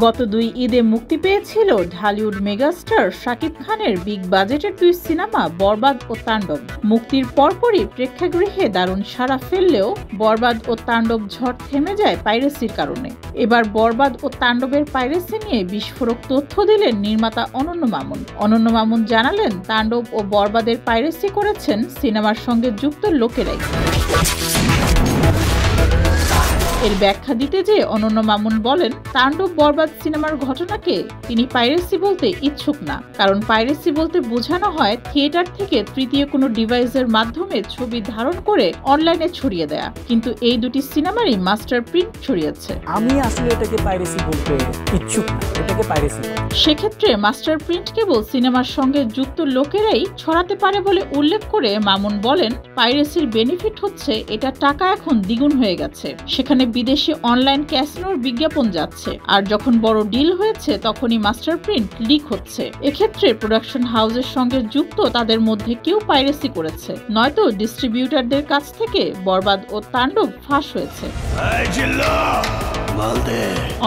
গত 2 ঈদে মুক্তি পেয়েছিল ঢালিউড মেগাস্টার শাকিব খানের বিগ বাজেটের 2 সিনেমা বরবাদ ও তাণ্ডব। মুক্তির পরপরই প্রেক্ষাগৃহে দারুণ সাড়া ফেললেও বরবাদ ও তাণ্ডব ঝড় থেমে যায় পাইরেসির কারণে। এবার বরবাদ ও তাণ্ডবের পাইরেসি নিয়ে বিস্ফোরক তথ্য দিলেন নির্মাতা অনন্য মামুন। অনন্য মামুন জানালেন, তাণ্ডব ও বরবাদের পাইরেসি করেছেন সিনেমার সঙ্গে যুক্ত লোকেরাই। এর ব্যাখ্যা দিতে যেয়ে অনন্য মামুন বলেন, তাণ্ডব বরবাদ সিনেমার ঘটনাকে তিনি পাইরেসি বলতে ইচ্ছুক না। কারণ পাইরেসি বলতে বোঝানো হয় থিয়েটার থেকে তৃতীয় কোনো ডিভাইসের মাধ্যমে ছবি ধারণ করে অনলাইনে ছড়িয়ে দেয়া। কিন্তু এই দুটি সিনেমারই মাস্টার প্রিন্ট ছড়িয়েছে। আমি আসলে এটাকে পাইরেসি বলতে ইচ্ছুক না, এটাকে পাইরেসি বলে। সেক্ষেত্রে মাস্টার প্রিন্ট কেবল সিনেমার সঙ্গে যুক্ত লোকেরাই ছড়াতে পারে বলে উল্লেখ করে মামুন বলেন, পাইরেসির বেনিফিট হচ্ছে এটা টাকা এখন দ্বিগুণ হয়ে গেছে। সেখানে বিদেশি অনলাইন ক্যাসিনোর বিজ্ঞাপন যাচ্ছে, আর যখন বড় ডিল হয়েছে তখনই মাস্টার প্রিন্ট লিক হচ্ছে। এক্ষেত্রে প্রোডাকশন হাউসের সঙ্গে যুক্ত তাদের মধ্যে কেউ পাইরেসি করেছে, নয়তো ডিস্ট্রিবিউটারদের কাছ থেকে বরবাদ ও তাণ্ডব ফাঁস হয়েছে।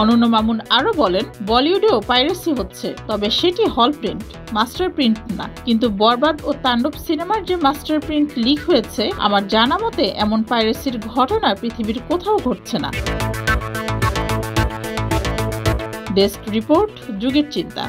অনন্য মামুন আরো বলেন, বলিউডেও পাইরেসি হচ্ছে, তবে সেটি হল প্রিন্ট, মাস্টার প্রিন্ট না। কিন্তু বরবাদ ও তাণ্ডব সিনেমার যে মাস্টার প্রিন্ট লিক হয়েছে, আমার জানা মতে এমন পাইরেসির ঘটনা পৃথিবীর কোথাও ঘটছে না। ডেস্ক রিপোর্ট, যুগের চিন্তা।